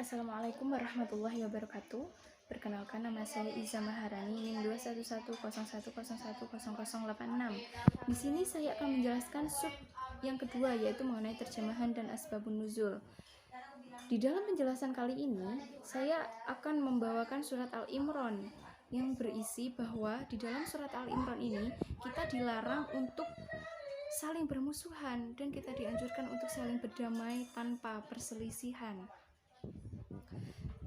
Assalamualaikum warahmatullahi wabarakatuh. Perkenalkan, nama saya Iza Maharani, NIM 21101010086. Di sini saya akan menjelaskan sub yang kedua, yaitu mengenai terjemahan dan asbabun nuzul. Di dalam penjelasan kali ini, saya akan membawakan surat Al-Imran yang berisi bahwa di dalam surat Al-Imran ini kita dilarang untuk saling bermusuhan dan kita dianjurkan untuk saling berdamai tanpa perselisihan.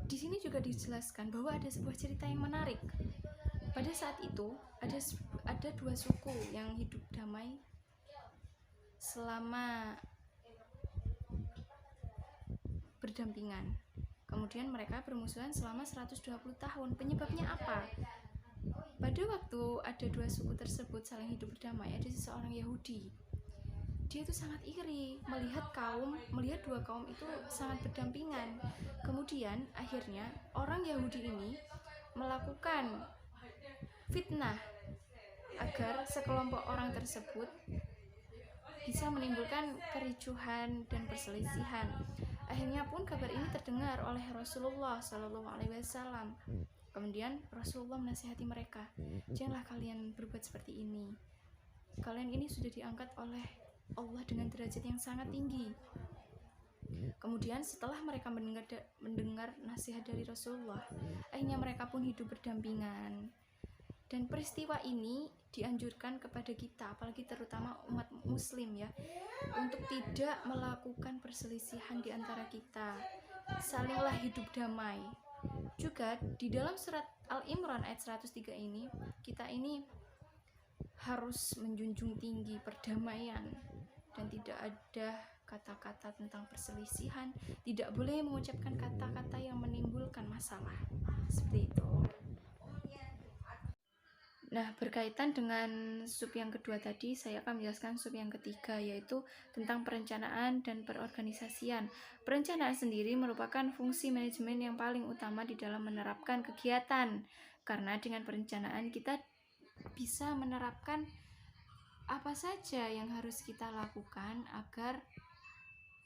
Di sini juga dijelaskan bahwa ada sebuah cerita yang menarik. Pada saat itu ada dua suku yang hidup damai selama berdampingan. Kemudian mereka bermusuhan selama 120 tahun. Penyebabnya apa? Pada waktu ada dua suku tersebut saling hidup berdamai, ada seseorang Yahudi. Dia itu sangat iri melihat dua kaum itu sangat berdampingan. Kemudian akhirnya orang Yahudi ini melakukan fitnah agar sekelompok orang tersebut bisa menimbulkan kericuhan dan perselisihan. Akhirnya pun kabar ini terdengar oleh Rasulullah SAW. Kemudian Rasulullah menasihati mereka, janganlah kalian berbuat seperti ini. Kalian ini sudah diangkat oleh Allah dengan derajat yang sangat tinggi. Kemudian setelah mereka mendengar nasihat dari Rasulullah, akhirnya mereka pun hidup berdampingan. Dan peristiwa ini dianjurkan kepada kita, apalagi terutama umat muslim ya, untuk tidak melakukan perselisihan di antara kita. Salinglah hidup damai. Juga di dalam surat Al-Imran ayat 103 ini, kita ini harus menjunjung tinggi perdamaian dan tidak ada kata-kata tentang perselisihan, tidak boleh mengucapkan kata-kata yang menimbulkan masalah. Seperti itu. Nah, berkaitan dengan sub yang kedua tadi, saya akan menjelaskan sub yang ketiga, yaitu tentang perencanaan dan perorganisasian. Perencanaan sendiri merupakan fungsi manajemen yang paling utama di dalam menerapkan kegiatan, karena dengan perencanaan kita bisa menerapkan apa saja yang harus kita lakukan agar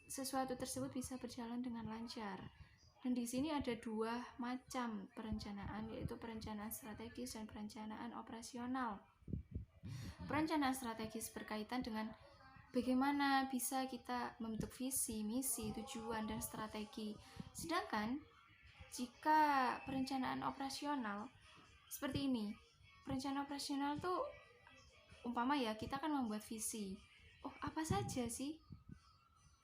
sesuatu tersebut bisa berjalan dengan lancar. Dan di sini ada dua macam perencanaan, yaitu perencanaan strategis dan perencanaan operasional. Perencanaan strategis berkaitan dengan bagaimana bisa kita membentuk visi, misi, tujuan, dan strategi. Sedangkan jika perencanaan operasional seperti ini, perencanaan operasional tuh umpama ya, kita kan membuat visi. Oh, apa saja sih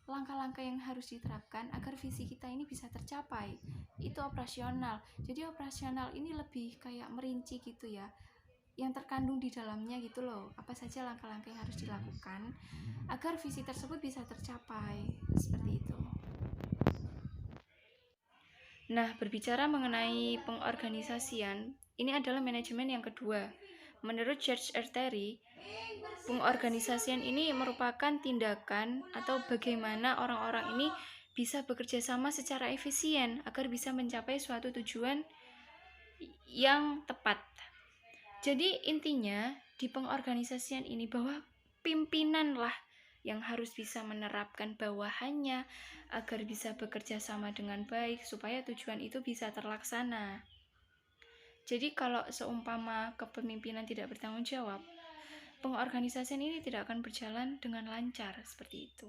langkah-langkah yang harus diterapkan agar visi kita ini bisa tercapai? Itu operasional. Jadi operasional ini lebih kayak merinci gitu ya, yang terkandung di dalamnya gitu loh, apa saja langkah-langkah yang harus dilakukan agar visi tersebut bisa tercapai. Seperti itu. Nah, berbicara mengenai pengorganisasian, ini adalah manajemen yang kedua. Menurut George R. Terry, pengorganisasian ini merupakan tindakan atau bagaimana orang-orang ini bisa bekerja sama secara efisien agar bisa mencapai suatu tujuan yang tepat. Jadi intinya di pengorganisasian ini bahwa pimpinanlah yang harus bisa menerapkan bawahannya agar bisa bekerja sama dengan baik supaya tujuan itu bisa terlaksana. Jadi kalau seumpama kepemimpinan tidak bertanggung jawab, pengorganisasian ini tidak akan berjalan dengan lancar, seperti itu.